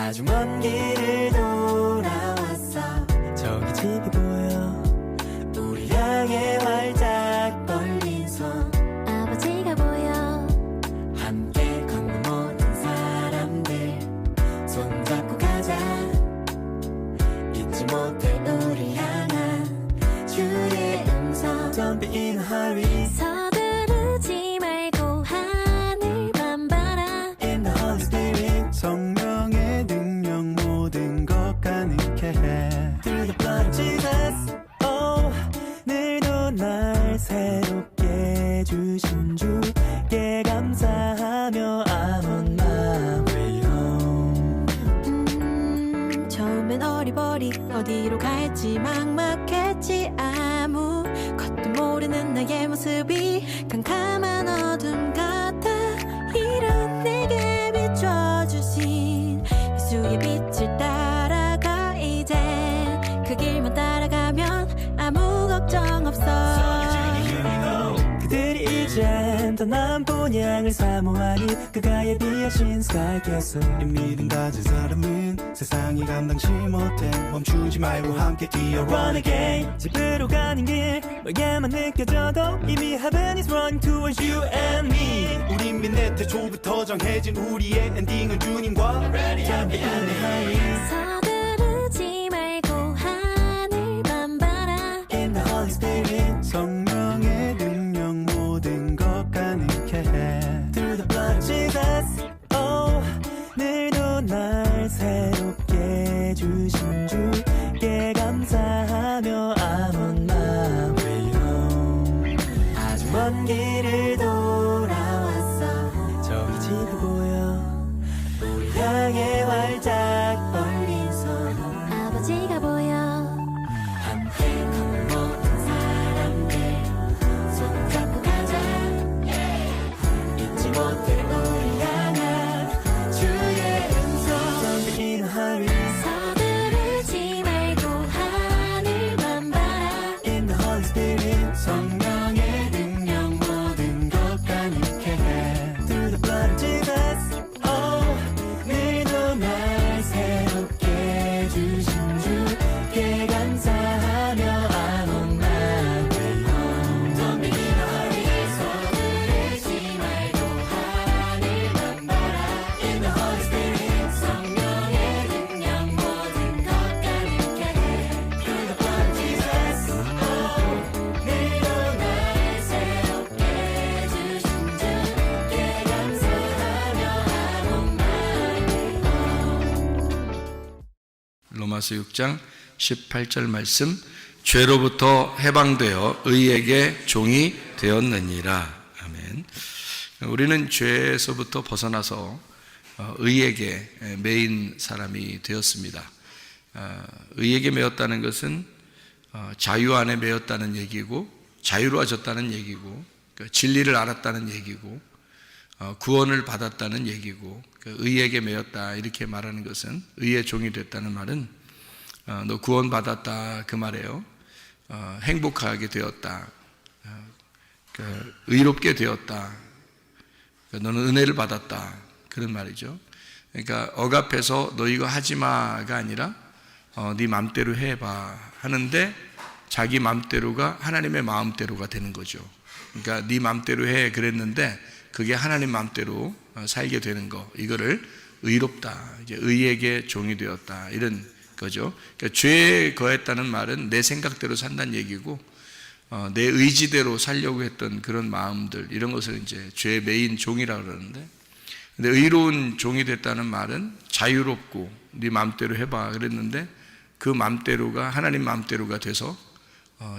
아주 먼 길을 돌아왔어. 저기 집이 보여. 우리 향해 활짝 벌린 손. 아버지가 보여. 함께 걷는 모든 사람들 손잡고 가자. 잊지 못해 우리 향한 주의 음성. Don't be in a hurry. 서두르지 말고 하늘만 바라. In the Holy Spirit. 성령의 능력 모든 것 가능케 해. Through the blood of Jesus. Oh, 늘도 날 새롭게 주신 주께 감사하며 I'm on my way home. 처음엔 어리버리 어디로 갈지 막막했지. 아무것도 모르는 나의 모습이 캄캄한 어둠 같아. 이런 내게 비춰주신 예수의 빛을 따라가. 이제 그 길만 따라가면 아무 걱정 없어. 그들이 이젠 떠난 본향을 사모하니 그가 예비하신 스카이캐슬. 이 믿음 가진 사람은 세상이 감당치 못해. 멈추지 말고 함께 뛰어 Run again. 집으로 가는 길 멀게만 느껴져도 이미 heaven is running towards you and me. 우린 빛내 태초부터 정해진 우리의 엔딩은 주님과 Don't be in a hurry. 서두르지 말고 하늘만 바라. In the Holy Spirit. 성령의 능력 모든 것 가능케 해. Through the blood of Jesus. Oh, 늘도 날 새롭게 주신 주께 감사하며 I'm on my way home. 아주 먼 길을 돌아왔어. 저기 집이 보여. 우리 향해 활짝 벌린 손. 아버지가 보여. 함께 걷는 모든 사람들 손잡고 가자. 잊지 못해 우리 향한 주의 음성. Don't be in a hurry. 서두르지 말고 하늘만 바라. In the Holy Spirit. 성령의 능력 모든 것 가능케 해. Through the blood of Jesus. Oh, 늘도 날 새롭게 주신 주께 감사하며 I'm on my way home. Don't be in a hurry. 서두르지 말고 하늘만 바라. In the Holy Spirit. 성령의 능력 모든 것 가능케 해. Through the blood of Jesus. Oh, 늘도 날 새롭게 주신 주께 감사하며 I'm on my way home. 로마서 6장 18절 말씀. 죄로부터 해방되어 의에게 종이 되었느니라. 아멘. 우리는 죄에서부터 벗어나서 의에게 매인 사람이 되었습니다. 의에게 매였다는 것은 자유 안에 매였다는 얘기고, 자유로워졌다는 얘기고, 진리를 알았다는 얘기고, 구원을 받았다는 얘기고, 의에게 매였다 이렇게 말하는 것은, 의의 종이 됐다는 말은 너 구원 받았다 그 말이에요. 행복하게 되었다, 의롭게 되었다, 너는 은혜를 받았다 그런 말이죠. 그러니까 억압해서 너 이거 하지마가 아니라 네 맘대로 해봐 하는데, 자기 맘대로가 하나님의 마음대로가 되는 거죠. 그러니까 네 맘대로 해 그랬는데 그게 하나님 맘대로 살게 되는 거, 이거를 의롭다, 이제 의에게 종이 되었다 이런 거죠. 그러니까 죄에 거했다는 말은 내 생각대로 산다는 얘기고, 내 의지대로 살려고 했던 그런 마음들, 이런 것을 이제 죄의 매인 종이라고 그러는데, 근데 의로운 종이 됐다는 말은 자유롭고 네 맘대로 해봐 그랬는데 그 맘대로가 하나님 맘대로가 돼서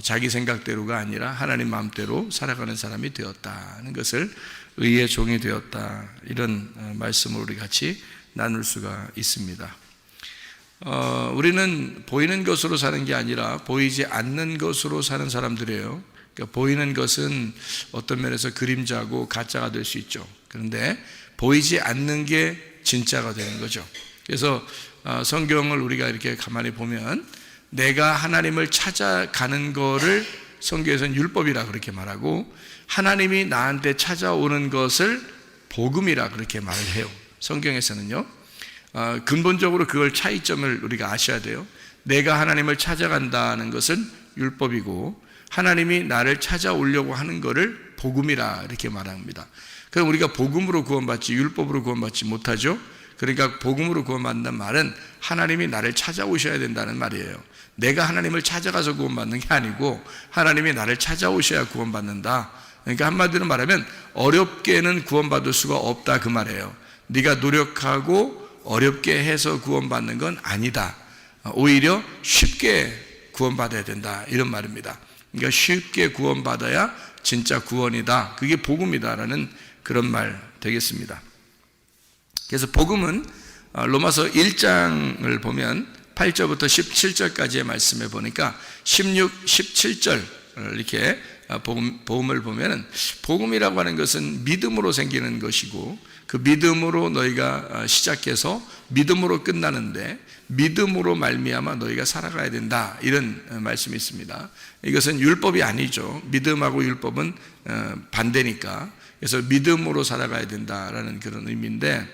자기 생각대로가 아니라 하나님 마음대로 살아가는 사람이 되었다는 것을 의의 종이 되었다, 이런 말씀을 우리 같이 나눌 수가 있습니다. 우리는 보이는 것으로 사는 게 아니라 보이지 않는 것으로 사는 사람들이에요. 그러니까 보이는 것은 어떤 면에서 그림자고 가짜가 될 수 있죠. 그런데 보이지 않는 게 진짜가 되는 거죠. 그래서 성경을 우리가 이렇게 가만히 보면 내가 하나님을 찾아가는 거를 성경에서는 율법이라 그렇게 말하고, 하나님이 나한테 찾아오는 것을 복음이라 그렇게 말을 해요. 성경에서는요. 근본적으로 그걸 차이점을 우리가 아셔야 돼요. 내가 하나님을 찾아간다는 것은 율법이고 하나님이 나를 찾아오려고 하는 것을 복음이라 이렇게 말합니다. 그럼 우리가 복음으로 구원받지 율법으로 구원받지 못하죠. 그러니까 복음으로 구원받는다는 말은 하나님이 나를 찾아오셔야 된다는 말이에요. 내가 하나님을 찾아가서 구원받는 게 아니고 하나님이 나를 찾아오셔야 구원받는다. 그러니까 한마디로 말하면 어렵게는 구원받을 수가 없다 그 말이에요. 네가 노력하고 어렵게 해서 구원받는 건 아니다. 오히려 쉽게 구원받아야 된다 이런 말입니다. 그러니까 쉽게 구원받아야 진짜 구원이다. 그게 복음이다라는 그런 말 되겠습니다. 그래서 복음은 로마서 1장을 보면 8절부터 17절까지의 말씀에 보니까 16, 17절 이렇게 복음을 보면은 복음이라고 하는 것은 믿음으로 생기는 것이고 그 믿음으로 너희가 시작해서 믿음으로 끝나는데 믿음으로 말미암아 너희가 살아가야 된다 이런 말씀이 있습니다. 이것은 율법이 아니죠. 믿음하고 율법은 반대니까. 그래서 믿음으로 살아가야 된다라는 그런 의미인데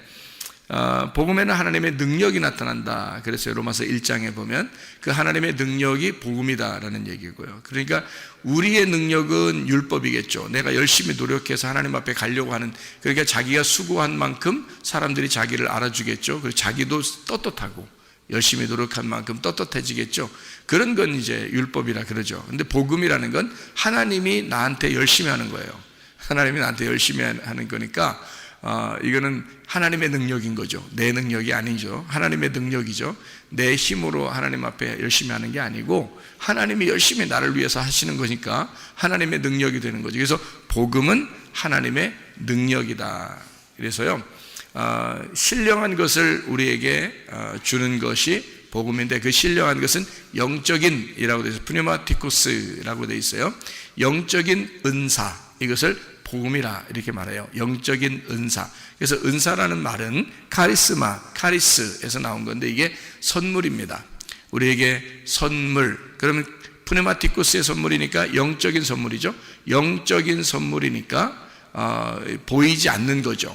복음에는 하나님의 능력이 나타난다. 그래서 로마서 1장에 보면 그 하나님의 능력이 복음이다라는 얘기고요. 그러니까 우리의 능력은 율법이겠죠. 내가 열심히 노력해서 하나님 앞에 가려고 하는, 그러니까 자기가 수고한 만큼 사람들이 자기를 알아주겠죠. 그리고 자기도 떳떳하고 열심히 노력한 만큼 떳떳해지겠죠. 그런 건 이제 율법이라 그러죠. 근데 복음이라는 건 하나님이 나한테 열심히 하는 거예요. 하나님이 나한테 열심히 하는 거니까 이거는 하나님의 능력인 거죠. 내 능력이 아니죠. 하나님의 능력이죠. 내 힘으로 하나님 앞에 열심히 하는 게 아니고 하나님이 열심히 나를 위해서 하시는 거니까 하나님의 능력이 되는 거죠. 그래서 복음은 하나님의 능력이다. 그래서요 신령한 것을 우리에게 주는 것이 복음인데 그 신령한 것은 영적인이라고 되어 있어요. 푸니마티코스라고 되어 있어요. 영적인 은사, 이것을 복음이라 이렇게 말해요. 영적인 은사. 그래서 은사라는 말은 카리스마, 카리스에서 나온 건데 이게 선물입니다. 우리에게 선물. 그러면 푸네마티쿠스의 선물이니까 영적인 선물이죠. 영적인 선물이니까 보이지 않는 거죠.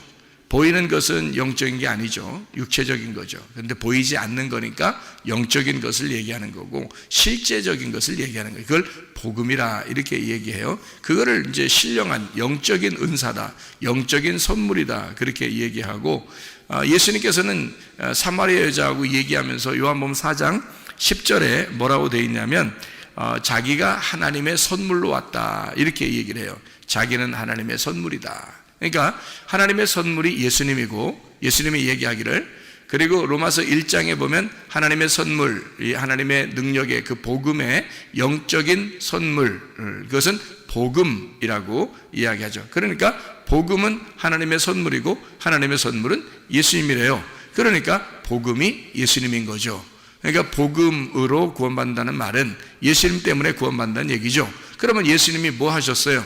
보이는 것은 영적인 게 아니죠. 육체적인 거죠. 그런데 보이지 않는 거니까 영적인 것을 얘기하는 거고 실제적인 것을 얘기하는 거예요. 그걸 복음이라 이렇게 얘기해요. 그거를 이제 신령한 영적인 은사다, 영적인 선물이다 그렇게 얘기하고 예수님께서는 사마리아 여자하고 얘기하면서 요한복음 4장 10절에 뭐라고 되어 있냐면 자기가 하나님의 선물로 왔다 이렇게 얘기를 해요. 자기는 하나님의 선물이다. 그러니까 하나님의 선물이 예수님이고 예수님이 얘기하기를, 그리고 로마서 1장에 보면 하나님의 선물, 하나님의 능력의 그 복음의 영적인 선물, 그것은 복음이라고 이야기하죠. 그러니까 복음은 하나님의 선물이고 하나님의 선물은 예수님이래요. 그러니까 복음이 예수님인 거죠. 그러니까 복음으로 구원받는다는 말은 예수님 때문에 구원받는다는 얘기죠. 그러면 예수님이 뭐 하셨어요?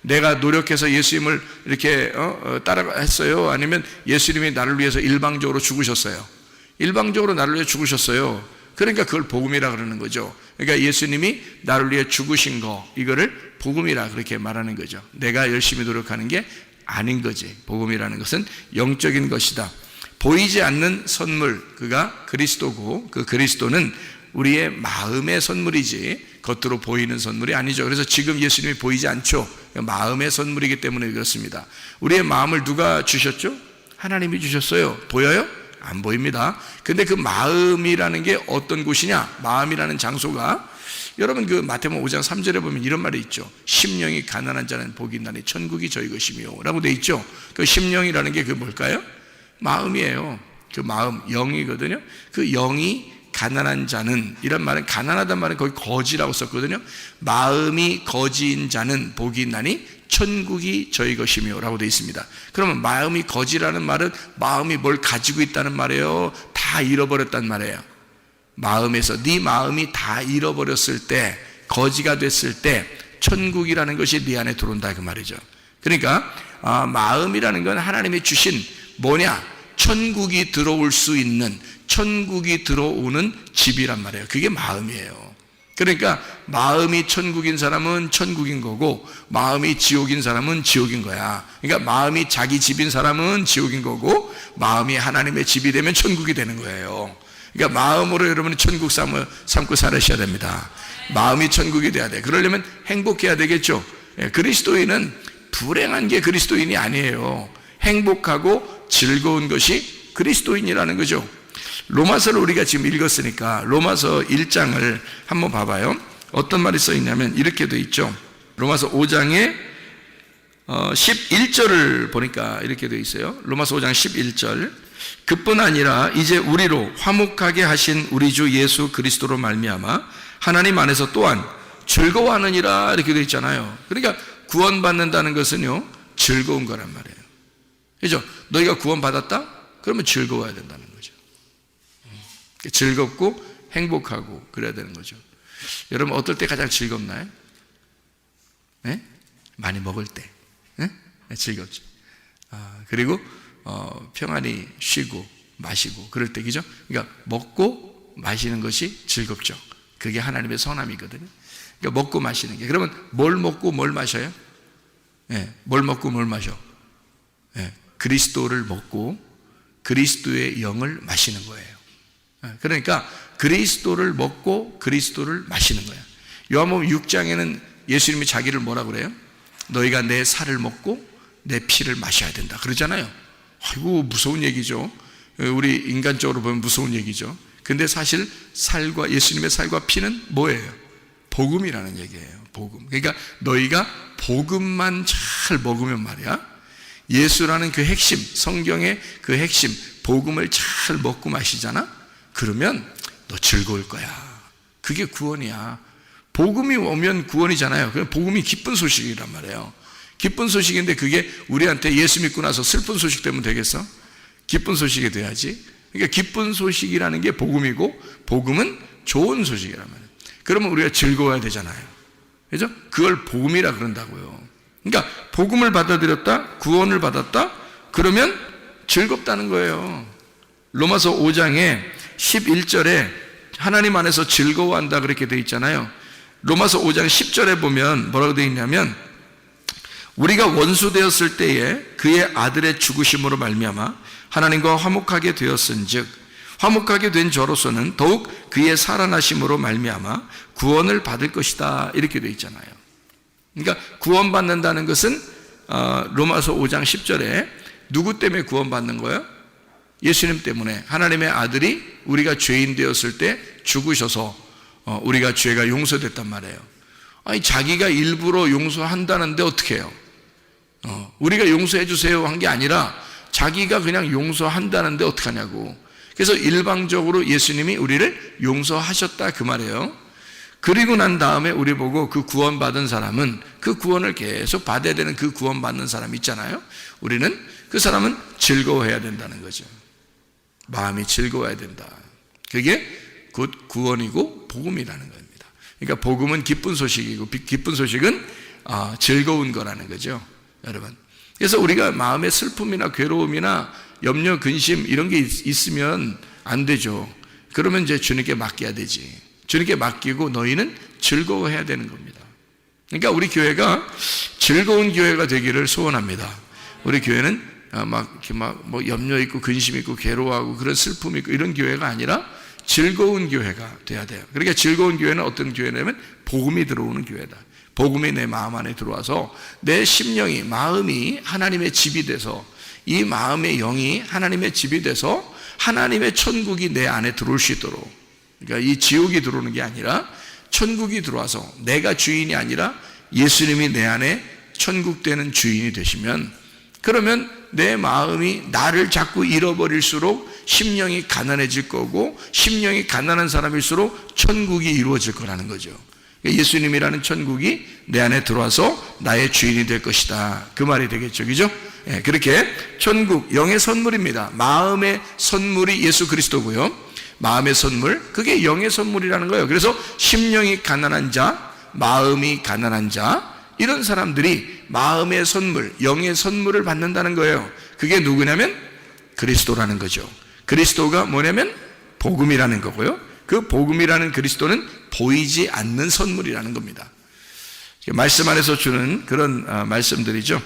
내가 노력해서 예수님을 이렇게 따라했어요? 아니면 예수님이 나를 위해서 일방적으로 죽으셨어요? 일방적으로 나를 위해 죽으셨어요. 그러니까 그걸 복음이라 그러는 거죠. 그러니까 예수님이 나를 위해 죽으신 거, 이거를 복음이라 그렇게 말하는 거죠. 내가 열심히 노력하는 게 아닌 거지. 복음이라는 것은 영적인 것이다. 보이지 않는 선물, 그가 그리스도고 그 그리스도는 우리의 마음의 선물이지 겉으로 보이는 선물이 아니죠. 그래서 지금 예수님이 보이지 않죠. 마음의 선물이기 때문에 그렇습니다. 우리의 마음을 누가 주셨죠? 하나님이 주셨어요. 보여요? 안 보입니다. 근데 그 마음이라는 게 어떤 곳이냐? 마음이라는 장소가, 여러분 그 마태복음 5장 3절에 보면 이런 말이 있죠. 심령이 가난한 자는 복이 있나니 천국이 저희 것이며 라고 돼 있죠. 그 심령이라는 게 그 뭘까요? 마음이에요. 그 마음, 영이거든요. 그 영이 가난한 자는, 이런 말은, 가난하단 말은 거기 거지라고 썼거든요. 마음이 거지인 자는 복이 있나니 천국이 저희 것이며 라고 되어 있습니다. 그러면 마음이 거지라는 말은 마음이 뭘 가지고 있다는 말이에요? 다 잃어버렸단 말이에요. 마음에서 네 마음이 다 잃어버렸을 때, 거지가 됐을 때 천국이라는 것이 네 안에 들어온다 그 말이죠. 그러니까 마음이라는 건 하나님이 주신 뭐냐? 천국이 들어올 수 있는, 천국이 들어오는 집이란 말이에요. 그게 마음이에요. 그러니까 마음이 천국인 사람은 천국인 거고 마음이 지옥인 사람은 지옥인 거야. 그러니까 마음이 자기 집인 사람은 지옥인 거고 마음이 하나님의 집이 되면 천국이 되는 거예요. 그러니까 마음으로 여러분이 천국 삼고 살으셔야 됩니다. 마음이 천국이 돼야 돼. 그러려면 행복해야 되겠죠. 그리스도인은 불행한 게 그리스도인이 아니에요. 행복하고 즐거운 것이 그리스도인이라는 거죠. 로마서를 우리가 지금 읽었으니까 로마서 1장을 한번 봐봐요. 어떤 말이 써 있냐면 이렇게 돼 있죠. 로마서 5장에 11절을 보니까 이렇게 돼 있어요. 로마서 5장 11절. 그뿐 아니라 이제 우리로 화목하게 하신 우리 주 예수 그리스도로 말미암아 하나님 안에서 또한 즐거워하느니라 이렇게 돼 있잖아요. 그러니까 구원받는다는 것은요 즐거운 거란 말이에요. 그죠? 너희가 구원받았다? 그러면 즐거워야 된다는 거죠. 즐겁고 행복하고 그래야 되는 거죠. 여러분 어떨 때 가장 즐겁나요? 네? 많이 먹을 때 네? 즐겁죠. 그리고 평안히 쉬고 마시고 그럴 때 그죠? 그러니까 먹고 마시는 것이 즐겁죠. 그게 하나님의 선함이거든요. 그러니까 먹고 마시는 게. 그러면 뭘 먹고 뭘 마셔요? 네, 뭘 먹고 뭘 마셔? 네, 그리스도를 먹고 그리스도의 영을 마시는 거예요. 그러니까 그리스도를 먹고 그리스도를 마시는 거야. 요한복음 6장에는 예수님이 자기를 뭐라 그래요? 너희가 내 살을 먹고 내 피를 마셔야 된다 그러잖아요. 아이고 무서운 얘기죠. 우리 인간적으로 보면 무서운 얘기죠. 근데 사실 살과 예수님의 살과 피는 뭐예요? 복음이라는 얘기예요. 복음. 그러니까 너희가 복음만 잘 먹으면 말이야, 예수라는 그 핵심, 성경의 그 핵심 복음을 잘 먹고 마시잖아. 그러면 너 즐거울 거야. 그게 구원이야. 복음이 오면 구원이잖아요. 복음이 기쁜 소식이란 말이에요. 기쁜 소식인데 그게 우리한테 예수 믿고 나서 슬픈 소식 되면 되겠어? 기쁜 소식이 돼야지. 그러니까 기쁜 소식이라는 게 복음이고 복음은 좋은 소식이란 말이에요. 그러면 우리가 즐거워야 되잖아요. 그죠? 그걸 복음이라 그런다고요. 그러니까 복음을 받아들였다, 구원을 받았다, 그러면 즐겁다는 거예요. 로마서 5장에 11절에 하나님 안에서 즐거워한다 그렇게 돼 있잖아요. 로마서 5장 10절에 보면 뭐라고 돼 있냐면 우리가 원수 되었을 때에 그의 아들의 죽으심으로 말미암아 하나님과 화목하게 되었은즉 화목하게 된 저로서는 더욱 그의 살아나심으로 말미암아 구원을 받을 것이다 이렇게 돼 있잖아요. 그러니까 구원받는다는 것은 로마서 5장 10절에 누구 때문에 구원받는 거예요? 예수님 때문에. 하나님의 아들이 우리가 죄인 되었을 때 죽으셔서 우리가 죄가 용서됐단 말이에요. 아니 자기가 일부러 용서한다는데 어떻게 해요? 우리가 용서해 주세요 한 게 아니라 자기가 그냥 용서한다는데 어떡하냐고. 그래서 일방적으로 예수님이 우리를 용서하셨다 그 말이에요. 그리고 난 다음에 우리 보고 그 구원받은 사람은 그 구원을 계속 받아야 되는 그 구원받는 사람 있잖아요. 우리는 그 사람은 즐거워해야 된다는 거죠. 마음이 즐거워야 된다. 그게 곧 구원이고 복음이라는 겁니다. 그러니까 복음은 기쁜 소식이고 기쁜 소식은 즐거운 거라는 거죠, 여러분. 그래서 우리가 마음에 슬픔이나 괴로움이나 염려, 근심 이런 게 있으면 안 되죠. 그러면 이제 주님께 맡겨야 되지. 주님께 맡기고 너희는 즐거워해야 되는 겁니다. 그러니까 우리 교회가 즐거운 교회가 되기를 소원합니다. 우리 교회는 뭐 염려 있고 근심 있고 괴로워하고 그런 슬픔 있고 이런 교회가 아니라 즐거운 교회가 돼야 돼요. 그러니까 즐거운 교회는 어떤 교회냐면 복음이 들어오는 교회다. 복음이 내 마음 안에 들어와서 내 심령이, 마음이 하나님의 집이 돼서 이 마음의 영이 하나님의 집이 돼서 하나님의 천국이 내 안에 들어올 수 있도록, 그러니까 이 지옥이 들어오는 게 아니라 천국이 들어와서 내가 주인이 아니라 예수님이 내 안에 천국 되는 주인이 되시면, 그러면 내 마음이 나를 자꾸 잃어버릴수록 심령이 가난해질 거고, 심령이 가난한 사람일수록 천국이 이루어질 거라는 거죠. 예수님이라는 천국이 내 안에 들어와서 나의 주인이 될 것이다, 그 말이 되겠죠. 그죠? 그렇게 천국, 영의 선물입니다. 마음의 선물이 예수 그리스도고요, 마음의 선물, 그게 영의 선물이라는 거예요. 그래서 심령이 가난한 자, 마음이 가난한 자, 이런 사람들이 마음의 선물, 영의 선물을 받는다는 거예요. 그게 누구냐면 그리스도라는 거죠. 그리스도가 뭐냐면 복음이라는 거고요, 그 복음이라는 그리스도는 보이지 않는 선물이라는 겁니다. 말씀 안에서 주는 그런 말씀들이죠.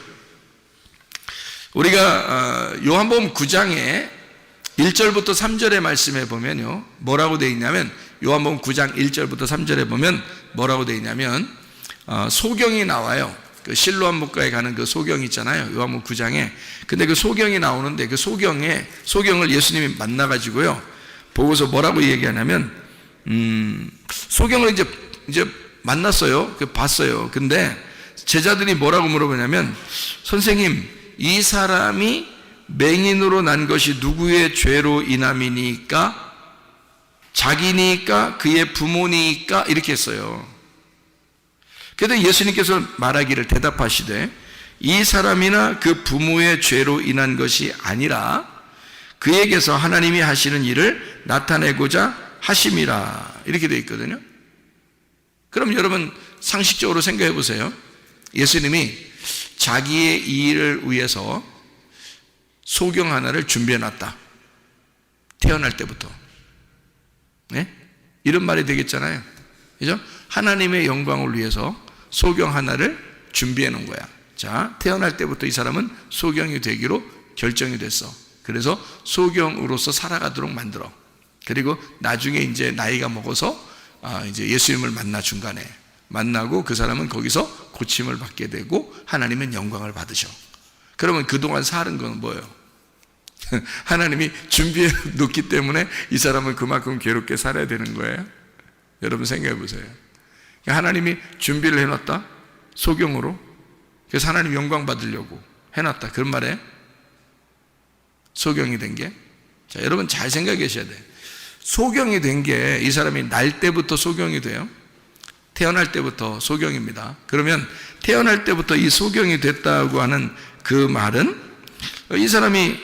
우리가 요한복음 9장에 1절부터 3절의 말씀에 보면요, 뭐라고 되어 있냐면, 요한복음 9장 1절부터 3절에 보면 뭐라고 되어 있냐면, 소경이 나와요. 그 실로암 목가에 가는 그 소경 있잖아요, 요한복음 9장에. 근데 그 소경이 나오는데, 그 소경을 예수님이 만나가지고요, 보고서 뭐라고 얘기하냐면, 소경을 이제 만났어요. 봤어요. 근데 제자들이 뭐라고 물어보냐면, 선생님, 이 사람이 맹인으로 난 것이 누구의 죄로 인함이니까? 자기니까? 그의 부모니까? 이렇게 했어요. 그래도 예수님께서 말하기를, 대답하시되, 이 사람이나 그 부모의 죄로 인한 것이 아니라 그에게서 하나님이 하시는 일을 나타내고자 하심이라, 이렇게 되어 있거든요. 그럼 여러분 상식적으로 생각해 보세요. 예수님이 자기의 일을 위해서 소경 하나를 준비해 놨다, 태어날 때부터. 네? 이런 말이 되겠잖아요. 그죠? 하나님의 영광을 위해서 소경 하나를 준비해 놓은 거야. 자, 태어날 때부터 이 사람은 소경이 되기로 결정이 됐어. 그래서 소경으로서 살아가도록 만들어. 그리고 나중에 이제 나이가 먹어서 이제 예수님을 만나, 중간에 만나고 그 사람은 거기서 고침을 받게 되고 하나님은 영광을 받으셔. 그러면 그동안 사는 건 뭐예요? 하나님이 준비해 놓기 때문에 이 사람은 그만큼 괴롭게 살아야 되는 거예요. 여러분 생각해 보세요. 하나님이 준비를 해놨다, 소경으로. 그래서 하나님 영광 받으려고 해놨다, 그런 말에 소경이 된 게. 자, 여러분 잘 생각해 계셔야 돼요. 소경이 된 게, 이 사람이 날 때부터 소경이 돼요. 태어날 때부터 소경입니다. 그러면 태어날 때부터 이 소경이 됐다고 하는 그 말은, 이 사람이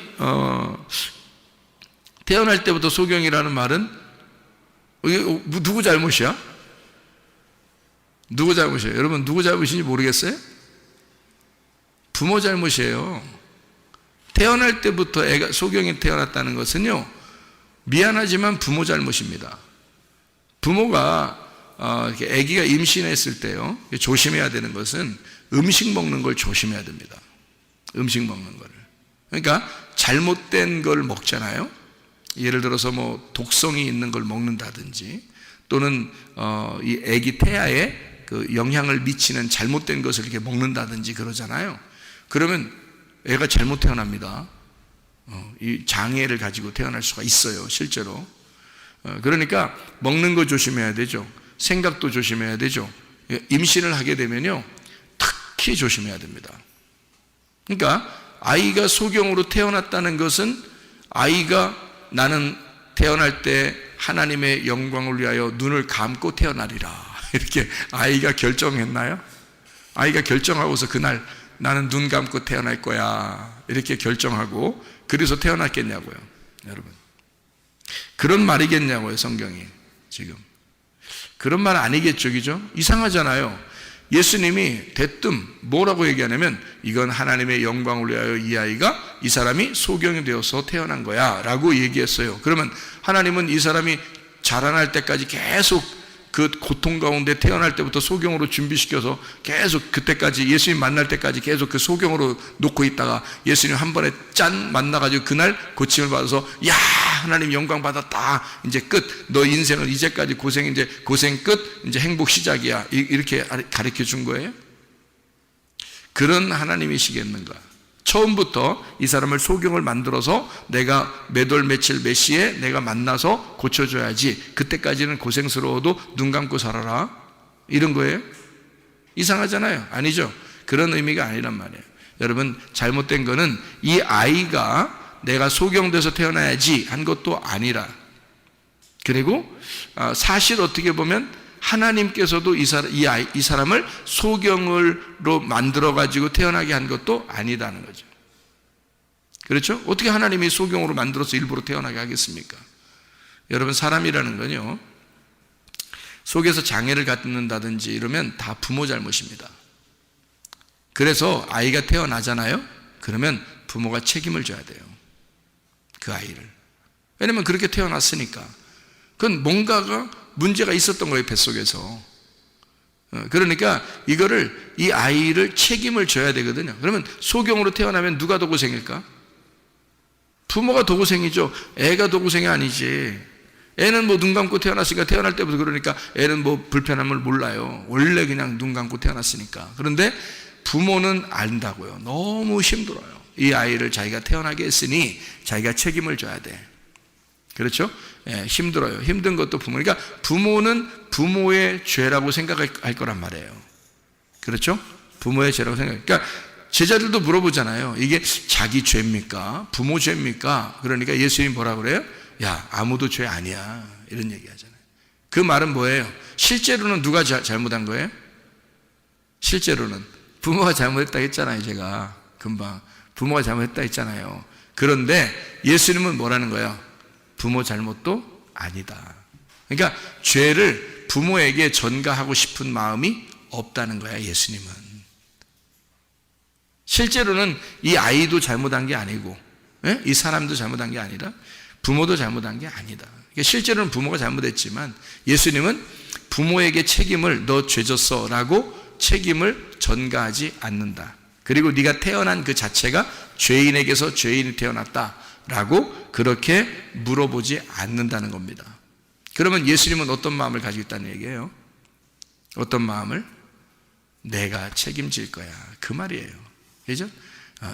태어날 때부터 소경이라는 말은 누구 잘못이야? 누구 잘못이에요? 여러분 누구 잘못인지 모르겠어요? 부모 잘못이에요. 태어날 때부터 애가 소경이 태어났다는 것은요, 미안하지만 부모 잘못입니다. 부모가 아기가 임신했을 때요, 조심해야 되는 것은 음식 먹는 걸 조심해야 됩니다. 음식 먹는 거를. 그러니까 잘못된 걸 먹잖아요. 예를 들어서 뭐 독성이 있는 걸 먹는다든지, 또는 이 아기 태아에 그 영향을 미치는 잘못된 것을 이렇게 먹는다든지 그러잖아요. 그러면 애가 잘못 태어납니다. 이 장애를 가지고 태어날 수가 있어요, 실제로. 그러니까 먹는 거 조심해야 되죠. 생각도 조심해야 되죠. 임신을 하게 되면요, 특히 조심해야 됩니다. 그러니까 아이가 소경으로 태어났다는 것은, 아이가 나는 태어날 때 하나님의 영광을 위하여 눈을 감고 태어나리라, 이렇게 아이가 결정했나요? 아이가 결정하고서 그날 나는 눈 감고 태어날 거야, 이렇게 결정하고 그래서 태어났겠냐고요, 여러분. 그런 말이겠냐고요, 성경이 지금. 그런 말 아니겠죠, 그죠? 이상하잖아요. 예수님이 대뜸 뭐라고 얘기하냐면, 이건 하나님의 영광을 위하여 이 아이가, 이 사람이 소경이 되어서 태어난 거야 라고 얘기했어요. 그러면 하나님은 이 사람이 자라날 때까지 계속 그 고통 가운데 태어날 때부터 소경으로 준비시켜서 계속 그때까지, 예수님 만날 때까지 계속 그 소경으로 놓고 있다가 예수님 한 번에 짠 만나가지고 그날 고침을 받아서, 야, 하나님 영광 받았다, 이제 끝, 너 인생은 이제까지 고생, 이제 고생 끝, 이제 행복 시작이야, 이렇게 가르쳐 준 거예요? 그런 하나님이시겠는가? 처음부터 이 사람을 소경을 만들어서 내가 몇 월 며칠 몇 시에 내가 만나서 고쳐줘야지, 그때까지는 고생스러워도 눈 감고 살아라, 이런 거예요? 이상하잖아요. 아니죠? 그런 의미가 아니란 말이에요. 여러분, 잘못된 거는 이 아이가 내가 소경돼서 태어나야지 한 것도 아니라, 그리고 사실 어떻게 보면 하나님께서도 이 사람을 소경으로 만들어가지고 태어나게 한 것도 아니다는 거죠. 그렇죠? 어떻게 하나님이 소경으로 만들어서 일부러 태어나게 하겠습니까? 여러분, 사람이라는 건요, 속에서 장애를 갖는다든지 이러면 다 부모 잘못입니다. 그래서 아이가 태어나잖아요? 그러면 부모가 책임을 져야 돼요, 그 아이를. 왜냐면 그렇게 태어났으니까. 그건 뭔가가 문제가 있었던 거예요, 뱃속에서. 그러니까 이 아이를 책임을 져야 되거든요. 그러면 소경으로 태어나면 누가 더 고생일까? 부모가 더 고생이죠. 애가 더 고생이 아니지. 애는 뭐 눈 감고 태어났으니까, 태어날 때부터 그러니까 애는 뭐 불편함을 몰라요. 원래 그냥 눈 감고 태어났으니까. 그런데 부모는 안다고요. 너무 힘들어요. 이 아이를 자기가 태어나게 했으니 자기가 책임을 져야 돼. 그렇죠? 예, 힘들어요. 힘든 것도 부모. 그러니까 부모는 부모의 죄라고 생각할 거란 말이에요. 그렇죠? 부모의 죄라고 생각. 그러니까 제자들도 물어보잖아요. 이게 자기 죄입니까? 부모 죄입니까? 그러니까 예수님이 뭐라 그래요? 야, 아무도 죄 아니야. 이런 얘기 하잖아요. 그 말은 뭐예요? 실제로는 누가 잘못한 거예요? 실제로는 부모가 잘못했다 했잖아요. 제가 금방 부모가 잘못했다 했잖아요. 그런데 예수님은 뭐라는 거예요? 부모 잘못도 아니다. 그러니까 죄를 부모에게 전가하고 싶은 마음이 없다는 거야, 예수님은. 실제로는 이 아이도 잘못한 게 아니고, 이 사람도 잘못한 게 아니라 부모도 잘못한 게 아니다. 그러니까 실제로는 부모가 잘못했지만 예수님은 부모에게 책임을 너 죄졌어 라고 책임을 전가하지 않는다. 그리고 네가 태어난 그 자체가 죄인에게서 죄인이 태어났다라고 그렇게 물어보지 않는다는 겁니다. 그러면 예수님은 어떤 마음을 가지고 있다는 얘기예요? 어떤 마음을? 내가 책임질 거야. 그 말이에요. 그죠?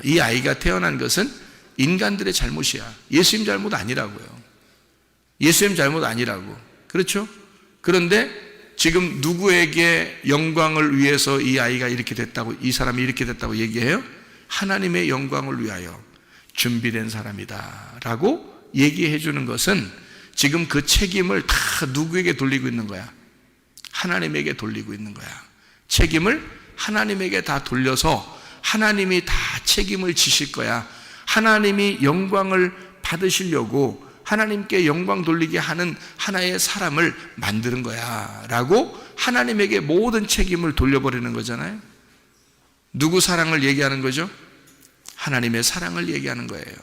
이 아이가 태어난 것은 인간들의 잘못이야. 예수님 잘못 아니라고요. 예수님 잘못 아니라고. 그렇죠? 그런데 지금 누구에게 영광을 위해서 이 아이가 이렇게 됐다고, 이 사람이 이렇게 됐다고 얘기해요? 하나님의 영광을 위하여 준비된 사람이다 라고 얘기해 주는 것은 지금 그 책임을 다 누구에게 돌리고 있는 거야? 하나님에게 돌리고 있는 거야. 책임을 하나님에게 다 돌려서 하나님이 다 책임을 지실 거야. 하나님이 영광을 받으시려고 하나님께 영광 돌리게 하는 하나의 사람을 만드는 거야 라고 하나님에게 모든 책임을 돌려버리는 거잖아요. 누구 사랑을 얘기하는 거죠? 하나님의 사랑을 얘기하는 거예요.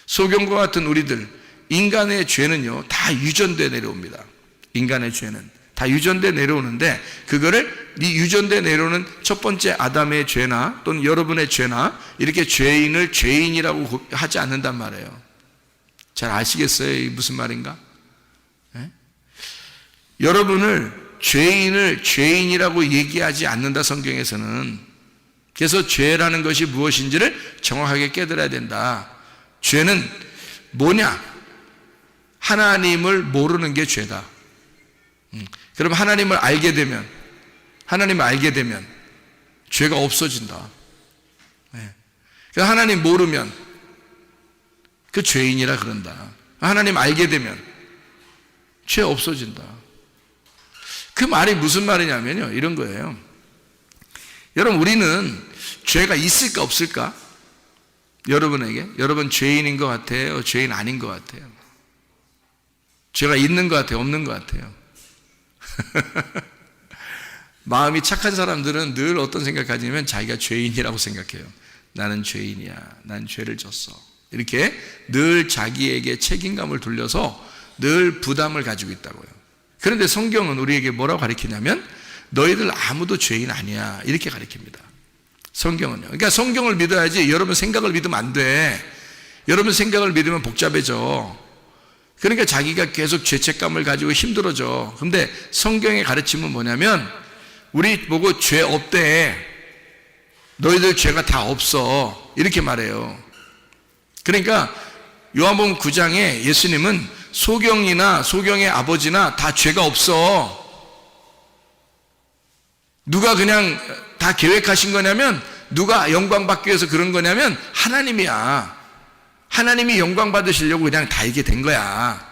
소경과 같은 우리들, 인간의 죄는요 다 유전돼 내려옵니다. 인간의 죄는 다 유전돼 내려오는데 그거를 이 유전돼 내려오는 첫 번째 아담의 죄나 또는 여러분의 죄나 이렇게 죄인을 죄인이라고 하지 않는단 말이에요. 잘 아시겠어요? 이게 무슨 말인가? 네? 여러분을 죄인을 죄인이라고 얘기하지 않는다, 성경에서는. 그래서 죄라는 것이 무엇인지를 정확하게 깨달아야 된다. 죄는 뭐냐? 하나님을 모르는 게 죄다. 그럼 하나님을 알게 되면 죄가 없어진다. 네. 그러니까 하나님 모르면 그 죄인이라 그런다. 하나님 알게 되면 죄 없어진다. 그 말이 무슨 말이냐면요, 이런 거예요. 여러분, 우리는 죄가 있을까 없을까? 여러분에게? 여러분 죄인인 것 같아요? 죄인 아닌 것 같아요? 죄가 있는 것 같아요? 없는 것 같아요? 마음이 착한 사람들은 늘 어떤 생각하냐면 자기가 죄인이라고 생각해요. 나는 죄인이야. 난 죄를 졌어. 이렇게 늘 자기에게 책임감을 돌려서 늘 부담을 가지고 있다고요. 그런데 성경은 우리에게 뭐라고 가르치냐면 너희들 아무도 죄인 아니야. 이렇게 가르칩니다. 성경은요. 그러니까 성경을 믿어야지 여러분 생각을 믿으면 안 돼. 여러분 생각을 믿으면 복잡해져. 그러니까 자기가 계속 죄책감을 가지고 힘들어져. 근데 성경의 가르침은 뭐냐면 우리 보고 죄 없대. 너희들 죄가 다 없어. 이렇게 말해요. 그러니까 요한복음 9장에 예수님은 소경이나 소경의 아버지나 다 죄가 없어. 누가 그냥 다 계획하신 거냐면, 누가 영광 받기 위해서 그런 거냐면 하나님이야. 하나님이 영광 받으시려고 그냥 다 이게 된 거야.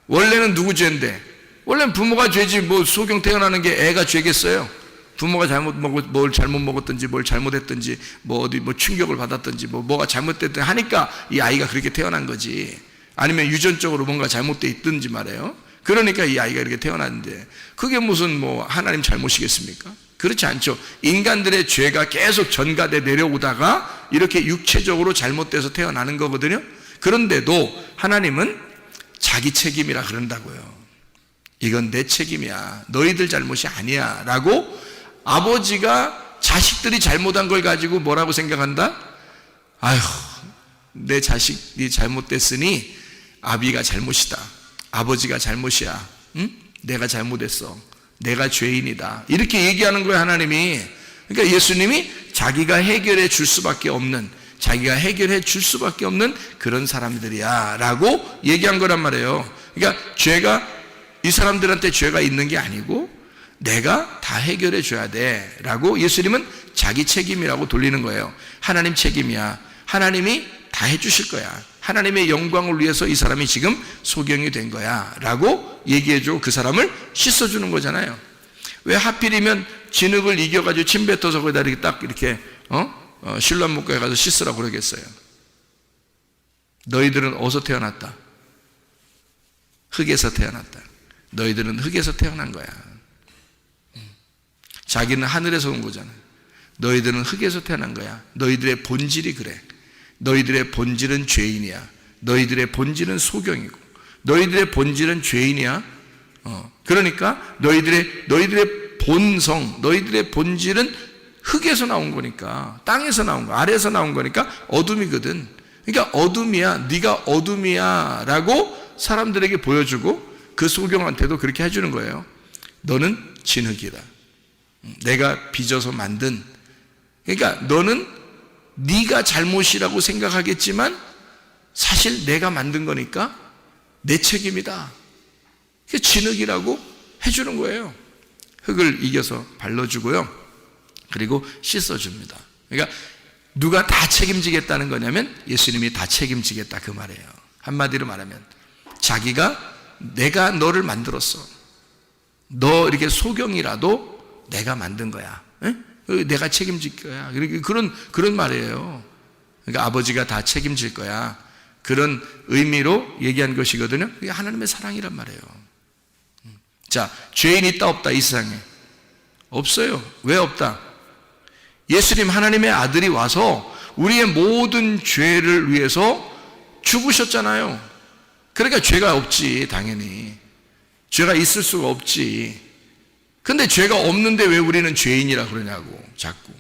원래는 누구 죄인데? 원래는 부모가 죄지. 뭐 소경 태어나는 게 애가 죄겠어요? 부모가 뭘 잘못 먹었든지 뭘 잘못했든지 뭐 어디 뭐 충격을 받았든지 뭐가 잘못됐든지 하니까 이 아이가 그렇게 태어난 거지. 아니면 유전적으로 뭔가 잘못돼 있든지 말이에요. 그러니까 이 아이가 이렇게 태어났는데 그게 무슨 뭐 하나님 잘못이겠습니까? 그렇지 않죠. 인간들의 죄가 계속 전가돼 내려오다가 이렇게 육체적으로 잘못돼서 태어나는 거거든요. 그런데도 하나님은 자기 책임이라 그런다고요. 이건 내 책임이야. 너희들 잘못이 아니야. 라고 아버지가 자식들이 잘못한 걸 가지고 뭐라고 생각한다? 아휴, 내 자식이 잘못됐으니 아비가 잘못이다. 아버지가 잘못이야. 응? 내가 잘못했어. 내가 죄인이다. 이렇게 얘기하는 거예요, 하나님이. 그러니까 예수님이 자기가 해결해 줄 수밖에 없는, 자기가 해결해 줄 수밖에 없는 그런 사람들이야 라고 얘기한 거란 말이에요. 그러니까 죄가, 이 사람들한테 죄가 있는 게 아니고 내가 다 해결해 줘야 돼 라고 예수님은 자기 책임이라고 돌리는 거예요. 하나님 책임이야. 하나님이 다 해주실 거야. 하나님의 영광을 위해서 이 사람이 지금 소경이 된 거야 라고 얘기해주고 그 사람을 씻어주는 거잖아요. 왜 하필이면 진흙을 이겨가지고 침 뱉어서 거기다 이렇게 딱 이렇게 신랑목가에 가서 씻으라고 그러겠어요? 너희들은 어디서 태어났다? 흙에서 태어났다. 너희들은 흙에서 태어난 거야. 자기는 하늘에서 온 거잖아. 너희들은 흙에서 태어난 거야. 너희들의 본질이 그래. 너희들의 본질은 죄인이야. 너희들의 본질은 소경이고 너희들의 본질은 죄인이야. 그러니까 너희들의 본성, 너희들의 본질은 흙에서 나온 거니까, 땅에서 나온 거, 아래에서 나온 거니까 어둠이거든. 그러니까 어둠이야. 네가 어둠이야 라고 사람들에게 보여주고 그 소경한테도 그렇게 해주는 거예요. 너는 진흙이다. 내가 빚어서 만든, 그러니까 너는 네가 잘못이라고 생각하겠지만 사실 내가 만든 거니까 내 책임이다. 그게 진흙이라고 해주는 거예요. 흙을 이겨서 발라주고요. 그리고 씻어줍니다. 그러니까 누가 다 책임지겠다는 거냐면 예수님이 다 책임지겠다 그 말이에요. 한마디로 말하면 자기가 내가 너를 만들었어. 너 이렇게 소경이라도 내가 만든 거야. 에? 내가 책임질 거야. 그런 말이에요. 그러니까 아버지가 다 책임질 거야. 그런 의미로 얘기한 것이거든요. 그게 하나님의 사랑이란 말이에요. 자, 죄인 있다 없다 이 세상에? 없어요. 왜 없다? 예수님 하나님의 아들이 와서 우리의 모든 죄를 위해서 죽으셨잖아요. 그러니까 죄가 없지. 당연히 죄가 있을 수가 없지. 근데 죄가 없는데 왜 우리는 죄인이라 그러냐고. 자꾸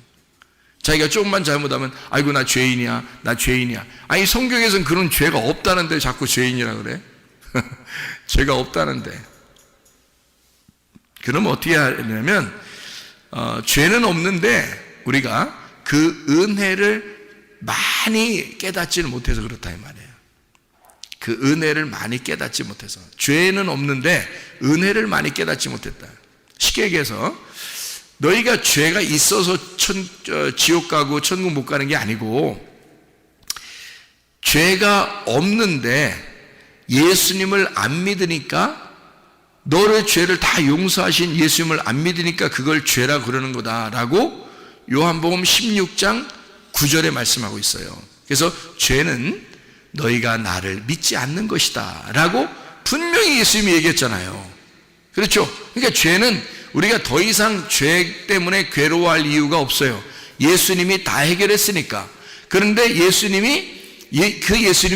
자기가 조금만 잘못하면 아이고 나 죄인이야, 나 죄인이야. 아니 성경에서는 그런 죄가 없다는데 자꾸 죄인이라 그래? 죄가 없다는데. 그럼 어떻게 하냐면 죄는 없는데 우리가 그 은혜를 많이 깨닫지를 못해서 그렇다 이 말이에요. 그 은혜를 많이 깨닫지 못해서. 죄는 없는데 은혜를 많이 깨닫지 못했다. 쉽게 얘기해서 너희가 죄가 있어서 지옥 가고 천국 못 가는 게 아니고 죄가 없는데 예수님을 안 믿으니까, 너의 죄를 다 용서하신 예수님을 안 믿으니까 그걸 죄라 그러는 거다라고 요한복음 16장 9절에 말씀하고 있어요. 그래서 죄는 너희가 나를 믿지 않는 것이다 라고 분명히 예수님이 얘기했잖아요. 그렇죠? 그러니까 죄는 우리가 더 이상 죄 때문에 괴로워할 이유가 없어요. 예수님이 다 해결했으니까. 그런데 예수님이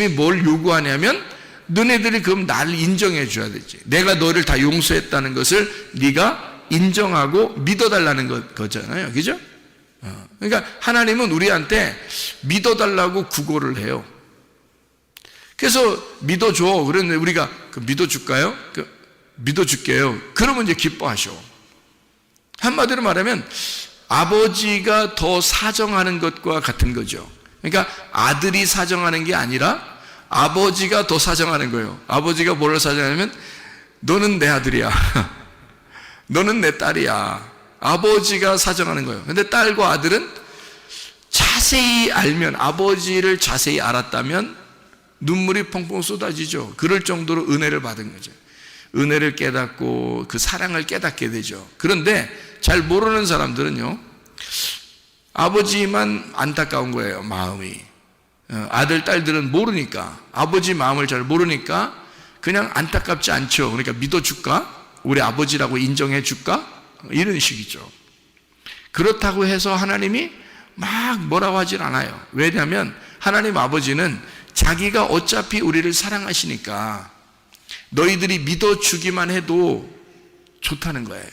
뭘 요구하냐면 너네들이 그럼 나를 인정해 줘야 되지. 내가 너를 다 용서했다는 것을 네가 인정하고 믿어달라는 거잖아요. 그죠? 그러니까 하나님은 우리한테 믿어달라고 구걸을 해요. 그래서 믿어줘. 그런데 우리가 믿어줄까요? 믿어줄게요. 그러면 이제 기뻐하셔. 한마디로 말하면 아버지가 더 사정하는 것과 같은 거죠. 그러니까 아들이 사정하는 게 아니라 아버지가 더 사정하는 거예요. 아버지가 뭘 사정하냐면 너는 내 아들이야. 너는 내 딸이야. 아버지가 사정하는 거예요. 근데 딸과 아들은 자세히 알면, 아버지를 자세히 알았다면 눈물이 펑펑 쏟아지죠. 그럴 정도로 은혜를 받은 거죠. 은혜를 깨닫고 그 사랑을 깨닫게 되죠. 그런데 잘 모르는 사람들은요, 아버지만 안타까운 거예요. 마음이. 아들, 딸들은 모르니까, 아버지 마음을 잘 모르니까 그냥 안타깝지 않죠. 그러니까 믿어줄까? 우리 아버지라고 인정해 줄까? 이런 식이죠. 그렇다고 해서 하나님이 막 뭐라고 하질 않아요. 왜냐하면 하나님 아버지는 자기가 어차피 우리를 사랑하시니까 너희들이 믿어주기만 해도 좋다는 거예요.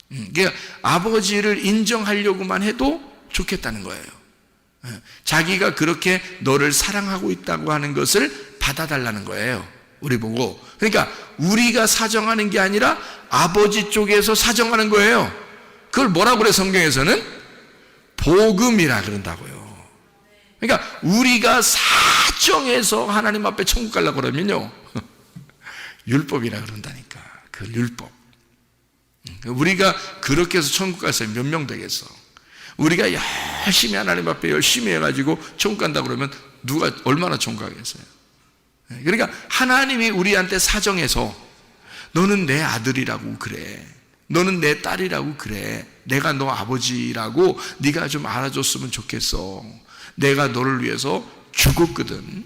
그러니까 아버지를 인정하려고만 해도 좋겠다는 거예요. 자기가 그렇게 너를 사랑하고 있다고 하는 것을 받아달라는 거예요. 우리 보고. 그러니까 우리가 사정하는 게 아니라 아버지 쪽에서 사정하는 거예요. 그걸 뭐라고 그래 성경에서는? 복음이라 그런다고요. 그러니까 우리가 사정해서 하나님 앞에 천국 가려고 그러면요 율법이라 그런다니까. 그 율법. 우리가 그렇게 해서 천국 가서 몇 명 되겠어? 우리가 열심히 하나님 앞에 열심히 해가지고 천국 간다 그러면 누가 얼마나 천국 가겠어요? 그러니까 하나님이 우리한테 사정해서 너는 내 아들이라고 그래, 너는 내 딸이라고 그래, 내가 너 아버지라고 네가 좀 알아줬으면 좋겠어. 내가 너를 위해서 죽었거든.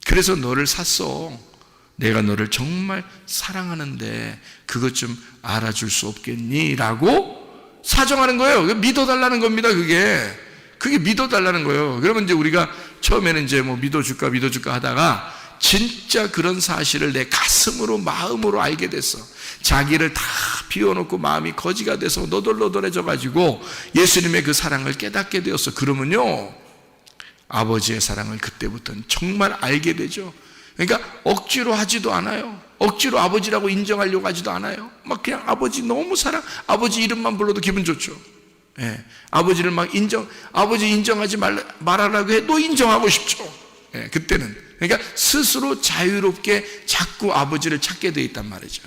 그래서 너를 샀어. 내가 너를 정말 사랑하는데 그것 좀 알아줄 수 없겠니? 라고 사정하는 거예요. 믿어달라는 겁니다. 그게 믿어달라는 거예요. 그러면 이제 우리가 처음에는 이제 뭐 믿어줄까 하다가 진짜 그런 사실을 내 가슴으로 마음으로 알게 됐어. 자기를 다 비워놓고 마음이 거지가 돼서 너덜너덜해져 가지고 예수님의 그 사랑을 깨닫게 되었어. 그러면요 아버지의 사랑을 그때부터는 정말 알게 되죠. 그러니까 억지로 하지도 않아요. 억지로 아버지라고 인정하려고 하지도 않아요. 막 그냥 아버지 너무 사랑, 아버지 이름만 불러도 기분 좋죠. 예, 아버지를 막 아버지 인정하지 말아라고 해도 인정하고 싶죠. 예, 그때는. 그러니까 스스로 자유롭게 자꾸 아버지를 찾게 돼 있단 말이죠.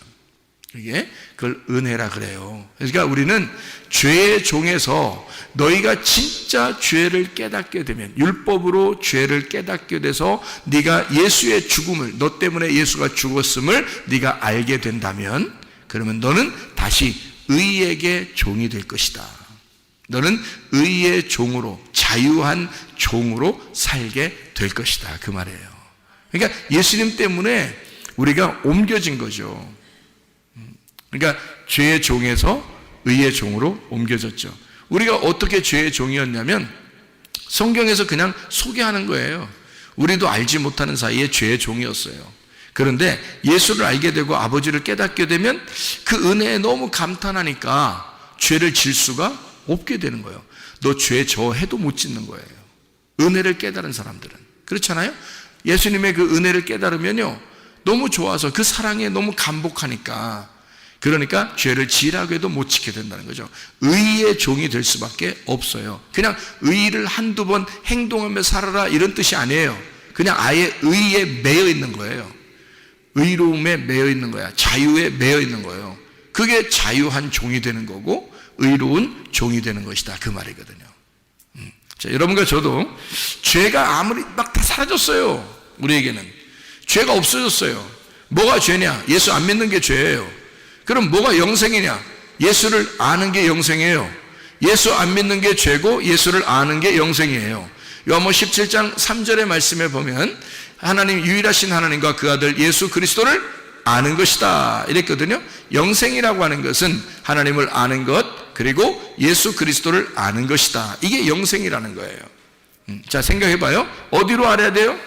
그걸 은혜라 그래요. 그러니까 우리는 죄의 종에서 너희가 진짜 죄를 깨닫게 되면, 율법으로 죄를 깨닫게 돼서 네가 예수의 죽음을, 너 때문에 예수가 죽었음을 네가 알게 된다면, 그러면 너는 다시 의에게 종이 될 것이다. 너는 의의 종으로, 자유한 종으로 살게 될 것이다. 그 말이에요. 그러니까 예수님 때문에 우리가 옮겨진 거죠. 그러니까 죄의 종에서 의의 종으로 옮겨졌죠. 우리가 어떻게 죄의 종이었냐면 성경에서 그냥 소개하는 거예요. 우리도 알지 못하는 사이에 죄의 종이었어요. 그런데 예수를 알게 되고 아버지를 깨닫게 되면 그 은혜에 너무 감탄하니까 죄를 질 수가 없게 되는 거예요. 너 죄 저 해도 못 짓는 거예요. 은혜를 깨달은 사람들은. 그렇잖아요? 예수님의 그 은혜를 깨달으면요 너무 좋아서 그 사랑에 너무 감복하니까, 그러니까 죄를 지으라고 해도 못 지게 된다는 거죠. 의의 종이 될 수밖에 없어요. 그냥 의를 한두 번 행동하며 살아라 이런 뜻이 아니에요. 그냥 아예 의에 매여 있는 거예요. 의로움에 매여 있는 거야. 자유에 매여 있는 거예요. 그게 자유한 종이 되는 거고 의로운 종이 되는 것이다. 그 말이거든요. 자, 여러분과 저도 죄가 아무리 막 다 사라졌어요. 우리에게는 죄가 없어졌어요. 뭐가 죄냐? 예수 안 믿는 게 죄예요. 그럼 뭐가 영생이냐? 예수를 아는 게 영생이에요. 예수 안 믿는 게 죄고 예수를 아는 게 영생이에요. 요한복음 17장 3절의 말씀에 보면 하나님, 유일하신 하나님과 그 아들 예수 그리스도를 아는 것이다 이랬거든요. 영생이라고 하는 것은 하나님을 아는 것, 그리고 예수 그리스도를 아는 것이다. 이게 영생이라는 거예요. 자, 생각해봐요. 어디로 알아야 돼요?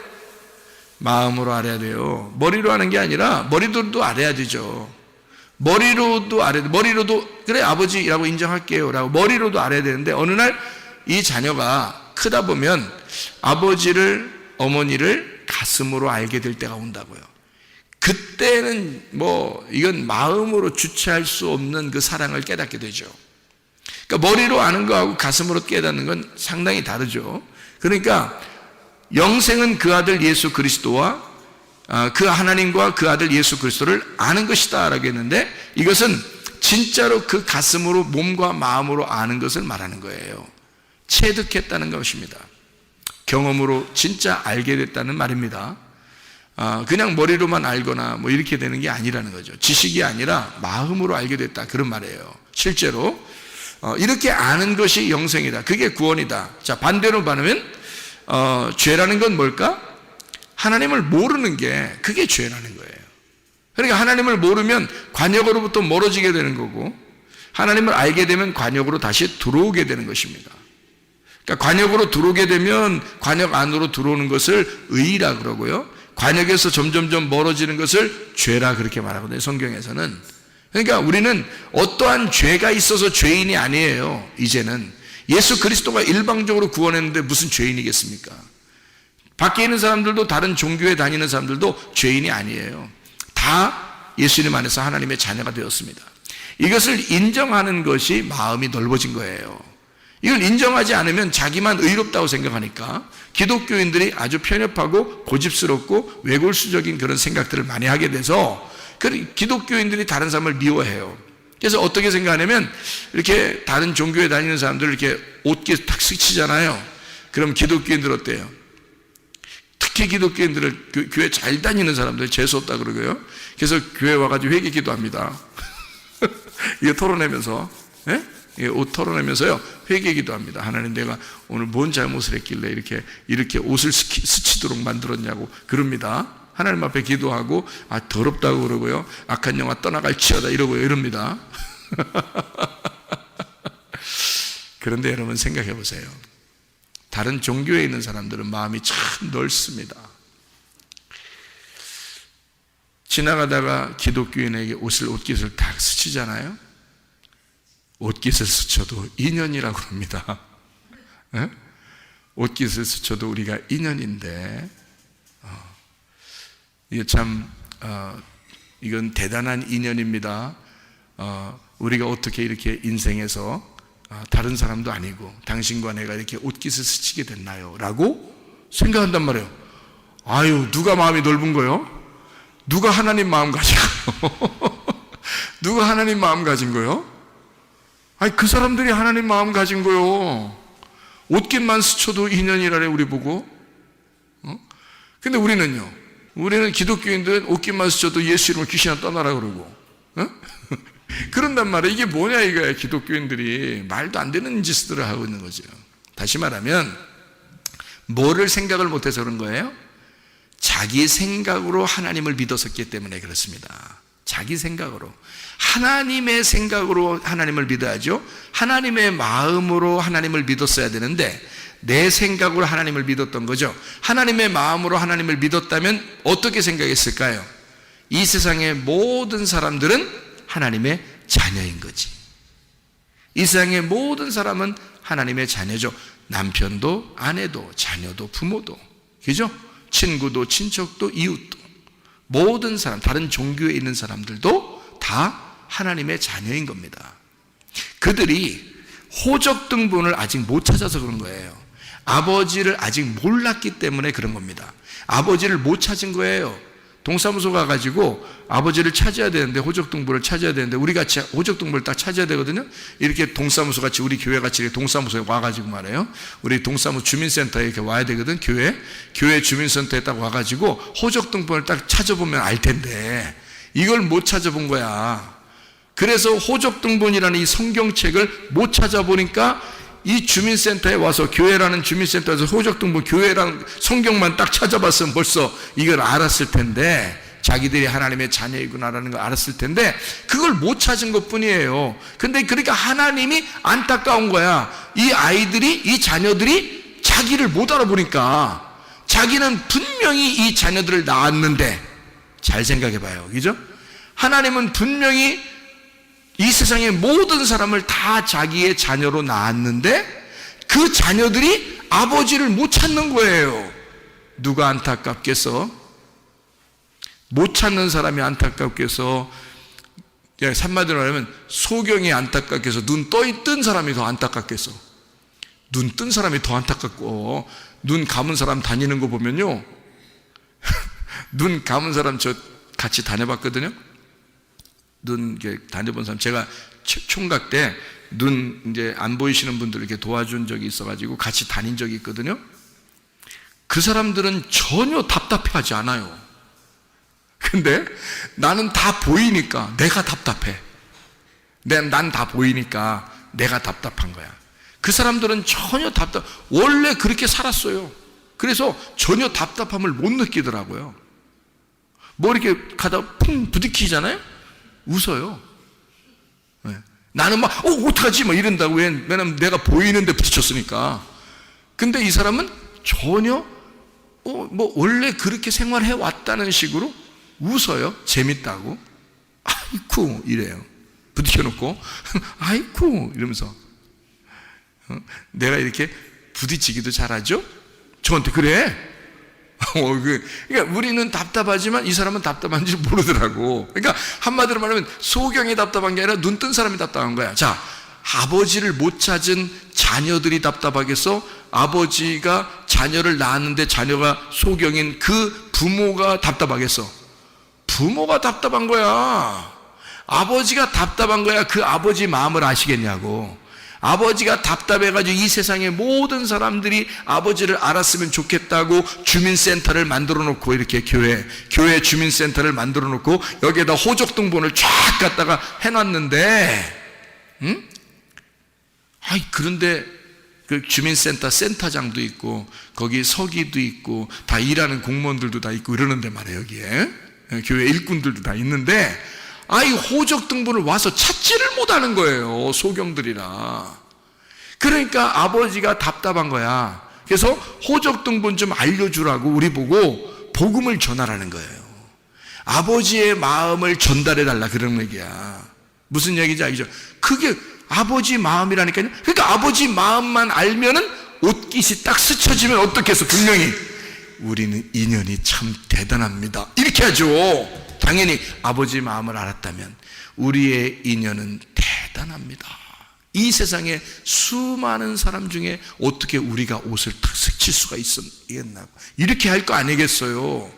마음으로 알아야 돼요. 머리로 하는 게 아니라 머리로도 알아야 되죠. 머리로도 알아야 돼. 머리로도 그래 아버지라고 인정할게요 라고 머리로도 알아야 되는데, 어느 날 이 자녀가 크다 보면 아버지를, 어머니를 가슴으로 알게 될 때가 온다고요. 그때는 뭐 이건 마음으로 주체할 수 없는 그 사랑을 깨닫게 되죠. 그러니까 머리로 아는 거하고 가슴으로 깨닫는 건 상당히 다르죠. 그러니까 영생은 그 아들 예수 그리스도와 그 하나님과 그 아들 예수 그리스도를 아는 것이다 라고 했는데, 이것은 진짜로 그 가슴으로, 몸과 마음으로 아는 것을 말하는 거예요. 체득했다는 것입니다. 경험으로 진짜 알게 됐다는 말입니다. 그냥 머리로만 알거나 뭐 이렇게 되는 게 아니라는 거죠. 지식이 아니라 마음으로 알게 됐다, 그런 말이에요. 실제로 이렇게 아는 것이 영생이다. 그게 구원이다. 자, 반대로 말하면 죄라는 건 뭘까? 하나님을 모르는 게, 그게 죄라는 거예요. 그러니까 하나님을 모르면 관역으로부터 멀어지게 되는 거고, 하나님을 알게 되면 관역으로 다시 들어오게 되는 것입니다. 그러니까 관역으로 들어오게 되면 관역 안으로 들어오는 것을 의라 그러고요, 관역에서 점점점 멀어지는 것을 죄라 그렇게 말하거든요, 성경에서는. 그러니까 우리는 어떠한 죄가 있어서 죄인이 아니에요. 이제는 예수 그리스도가 일방적으로 구원했는데 무슨 죄인이겠습니까? 밖에 있는 사람들도, 다른 종교에 다니는 사람들도 죄인이 아니에요. 다 예수님 안에서 하나님의 자녀가 되었습니다. 이것을 인정하는 것이 마음이 넓어진 거예요. 이걸 인정하지 않으면 자기만 의롭다고 생각하니까 기독교인들이 아주 편협하고 고집스럽고 외골수적인 그런 생각들을 많이 하게 돼서 기독교인들이 다른 사람을 미워해요. 그래서 어떻게 생각하냐면 이렇게 다른 종교에 다니는 사람들 이렇게 옷깃 탁 스치잖아요. 그럼 기독교인들 어때요? 특히 기독교인들을 교회 잘 다니는 사람들 재수없다 그러고요. 그래서 교회 와가지고 회개 기도합니다. 이거 털어내면서, 예? 옷 털어내면서요 회개 기도합니다. 하나님, 내가 오늘 뭔 잘못을 했길래 이렇게 옷을 스치도록 만들었냐고 그럽니다. 하나님 앞에 기도하고, 아, 더럽다고 그러고요, 악한 영화 떠나갈지어다 이러고요, 이럽니다. 그런데 여러분 생각해 보세요. 다른 종교에 있는 사람들은 마음이 참 넓습니다. 지나가다가 기독교인에게 옷깃을 딱 스치잖아요. 옷깃을 스쳐도 인연이라고 합니다. 네? 옷깃을 스쳐도 우리가 인연인데, 이게 참 이건 대단한 인연입니다. 우리가 어떻게 이렇게 인생에서 다른 사람도 아니고 당신과 내가 이렇게 옷깃을 스치게 됐나요? 라고 생각한단 말이에요. 아유, 누가 마음이 넓은 거요? 누가 하나님 마음 가진 거요? 누가 하나님 마음 가진 거요? 아니, 그 사람들이 하나님 마음 가진 거요. 옷깃만 스쳐도 인연이라래 우리 보고. 근데 우리는 기독교인들은 옷깃만 스쳐도 예수 이름으로 귀신아 떠나라 그러고, 그런단 말이에요. 이게 뭐냐 이거야. 기독교인들이 말도 안 되는 짓들을 하고 있는 거죠. 다시 말하면 뭐를 생각을 못해서 그런 거예요? 자기 생각으로 하나님을 믿었었기 때문에 그렇습니다. 자기 생각으로, 하나님의 생각으로 하나님을 믿어야죠. 하나님의 마음으로 하나님을 믿었어야 되는데 내 생각으로 하나님을 믿었던 거죠. 하나님의 마음으로 하나님을 믿었다면 어떻게 생각했을까요? 이 세상의 모든 사람들은 하나님의 자녀인 거지. 이 세상의 모든 사람은 하나님의 자녀죠. 남편도, 아내도, 자녀도, 부모도, 그죠? 친구도, 친척도, 이웃도, 모든 사람, 다른 종교에 있는 사람들도 다 하나님의 자녀인 겁니다. 그들이 호적등본을 아직 못 찾아서 그런 거예요. 아버지를 아직 몰랐기 때문에 그런 겁니다. 아버지를 못 찾은 거예요. 동사무소 가가지고 아버지를 찾아야 되는데, 호적등본을 찾아야 되는데, 우리 같이 호적등본을 딱 찾아야 되거든요. 이렇게 동사무소 같이, 우리 교회 같이 동사무소에 와가지고 말해요. 우리 동사무소 주민센터에 이렇게 와야 되거든. 교회 주민센터에 딱 와가지고 호적등본을 딱 찾아보면 알 텐데 이걸 못 찾아본 거야. 그래서 호적등본이라는 이 성경책을 못 찾아보니까 이 주민센터에 와서, 교회라는 주민센터에서 호적등본, 교회라는 성경만 딱 찾아봤으면 벌써 이걸 알았을 텐데, 자기들이 하나님의 자녀이구나라는 걸 알았을 텐데 그걸 못 찾은 것 뿐이에요. 근데 그러니까 하나님이 안타까운 거야. 이 아이들이, 이 자녀들이 자기를 못 알아보니까. 자기는 분명히 이 자녀들을 낳았는데, 잘 생각해 봐요, 그죠? 하나님은 분명히 이 세상의 모든 사람을 다 자기의 자녀로 낳았는데 그 자녀들이 아버지를 못 찾는 거예요. 누가 안타깝겠어? 못 찾는 사람이 안타깝겠어? 한마디로 말하면 소경이 안타깝겠어? 눈 뜬 사람이 더 안타깝겠어? 눈 뜬 사람이 더 안타깝고, 눈 감은 사람 다니는 거 보면요, 눈 감은 사람 저 같이 다녀봤거든요. 눈 다녀본 사람, 제가 총각 때 눈 이제 안 보이시는 분들 이렇게 도와준 적이 있어가지고 같이 다닌 적이 있거든요. 그 사람들은 전혀 답답해하지 않아요. 근데 나는 다 보이니까 내가 답답해. 난 다 보이니까 내가 답답한 거야. 그 사람들은 전혀 원래 그렇게 살았어요. 그래서 전혀 답답함을 못 느끼더라고요. 뭐 이렇게 가다가 쿵 부딪히잖아요? 웃어요. 네. 나는 막 어떡하지? 막 이런다고. 왜냐면 내가 보이는데 부딪혔으니까. 근데 이 사람은 전혀 뭐 원래 그렇게 생활해 왔다는 식으로 웃어요. 재밌다고. 아이쿠 이래요. 부딪혀놓고 아이쿠 이러면서 내가 이렇게 부딪히기도 잘하죠? 저한테 그래. 그러니까 우리는 답답하지만 이 사람은 답답한 줄 모르더라고. 그러니까 한마디로 말하면 소경이 답답한 게 아니라 눈 뜬 사람이 답답한 거야. 자, 아버지를 못 찾은 자녀들이 답답하겠어? 아버지가 자녀를 낳았는데 자녀가 소경인 그 부모가 답답하겠어? 부모가 답답한 거야. 아버지가 답답한 거야. 그 아버지 마음을 아시겠냐고. 아버지가 답답해가지고 이 세상의 모든 사람들이 아버지를 알았으면 좋겠다고 주민센터를 만들어 놓고, 이렇게 교회 주민센터를 만들어 놓고 여기에다 호적등본을 쫙 갖다가 해놨는데, 그런데 그 주민센터 센터장도 있고 거기 서기도 있고 다 일하는 공무원들도 다 있고 이러는데 말이에요. 여기에 교회 일꾼들도 다 있는데 호적등본을 와서 찾지를 못하는 거예요, 소경들이라. 그러니까 아버지가 답답한 거야. 그래서 호적등본 좀 알려주라고 우리 보고 복음을 전하라는 거예요. 아버지의 마음을 전달해 달라, 그런 얘기야. 무슨 얘기인지 알죠? 그게 아버지 마음이라니까요. 그러니까 아버지 마음만 알면은 옷깃이 딱 스쳐지면 어떻게 해서 분명히 우리는 인연이 참 대단합니다, 이렇게 하죠. 당연히 아버지 마음을 알았다면 우리의 인연은 대단합니다. 이 세상에 수많은 사람 중에 어떻게 우리가 옷을 탁 스칠 수가 있겠나, 이렇게 할 거 아니겠어요.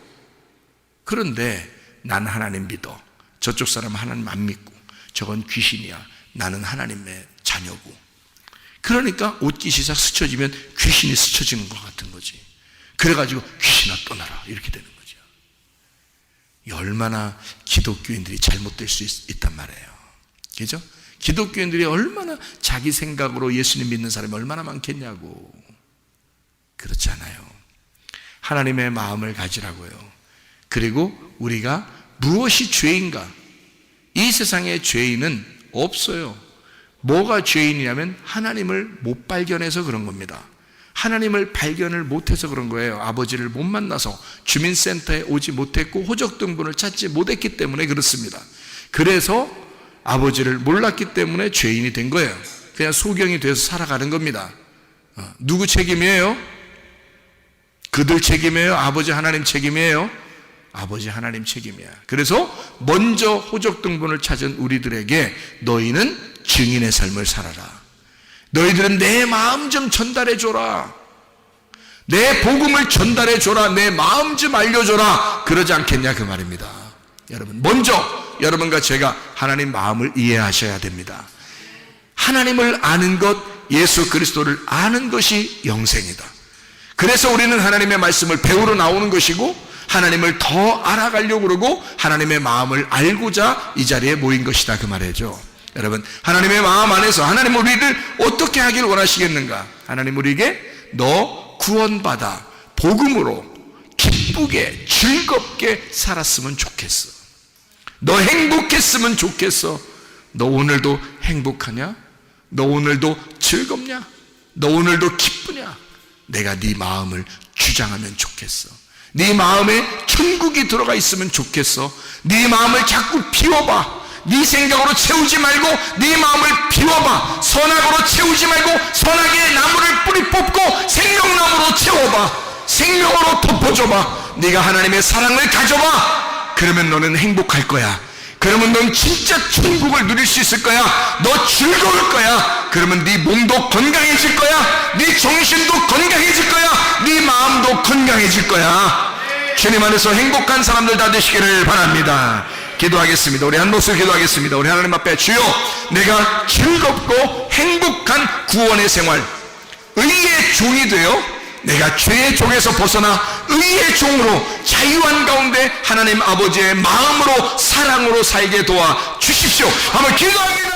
그런데 난 하나님 믿어. 저쪽 사람은 하나님 안 믿고 저건 귀신이야. 나는 하나님의 자녀고. 그러니까 옷깃이 싹 스쳐지면 귀신이 스쳐지는 것 같은 거지. 그래가지고 귀신아 떠나라, 이렇게 되는 거죠. 얼마나 기독교인들이 잘못될 수 있단 말이에요. 그죠? 기독교인들이 얼마나 자기 생각으로 예수님 믿는 사람이 얼마나 많겠냐고. 그렇지 않아요. 하나님의 마음을 가지라고요. 그리고 우리가 무엇이 죄인가? 이 세상의 죄인은 없어요. 뭐가 죄인이냐면 하나님을 못 발견해서 그런 겁니다. 하나님을 발견을 못해서 그런 거예요. 아버지를 못 만나서, 주민센터에 오지 못했고 호적등본을 찾지 못했기 때문에 그렇습니다. 그래서 아버지를 몰랐기 때문에 죄인이 된 거예요. 그냥 소경이 돼서 살아가는 겁니다. 누구 책임이에요? 그들 책임이에요? 아버지 하나님 책임이에요? 아버지 하나님 책임이야. 그래서 먼저 호적등본을 찾은 우리들에게 너희는 증인의 삶을 살아라. 너희들은 내 마음 좀 전달해줘라. 내 복음을 전달해줘라. 내 마음 좀 알려줘라. 그러지 않겠냐, 그 말입니다. 여러분, 먼저 여러분과 제가 하나님 마음을 이해하셔야 됩니다. 하나님을 아는 것, 예수 그리스도를 아는 것이 영생이다. 그래서 우리는 하나님의 말씀을 배우러 나오는 것이고 하나님을 더 알아가려고 그러고 하나님의 마음을 알고자 이 자리에 모인 것이다, 그 말이죠. 여러분, 하나님의 마음 안에서 하나님 우리를 어떻게 하길 원하시겠는가? 하나님 우리에게 너 구원받아 복음으로 기쁘게 즐겁게 살았으면 좋겠어. 너 행복했으면 좋겠어. 너 오늘도 행복하냐? 너 오늘도 즐겁냐? 너 오늘도 기쁘냐? 내가 네 마음을 주장하면 좋겠어. 네 마음에 천국이 들어가 있으면 좋겠어. 네 마음을 자꾸 비워봐. 네 생각으로 채우지 말고 네 마음을 비워봐. 선악으로 채우지 말고 선악의 나무를 뿌리 뽑고 생명나무로 채워봐. 생명으로 덮어줘봐. 네가 하나님의 사랑을 가져봐. 그러면 너는 행복할 거야. 그러면 넌 진짜 천국을 누릴 수 있을 거야. 너 즐거울 거야. 그러면 네 몸도 건강해질 거야. 네 정신도 건강해질 거야. 네 마음도 건강해질 거야. 주님 안에서 행복한 사람들 다 되시기를 바랍니다. 기도하겠습니다. 우리 한 목소리 기도하겠습니다. 우리 하나님 앞에 주여, 내가 즐겁고 행복한 구원의 생활, 의의 종이 되어 내가 죄의 종에서 벗어나 의의 종으로 자유한 가운데 하나님 아버지의 마음으로 사랑으로 살게 도와 주십시오. 한번 기도합니다.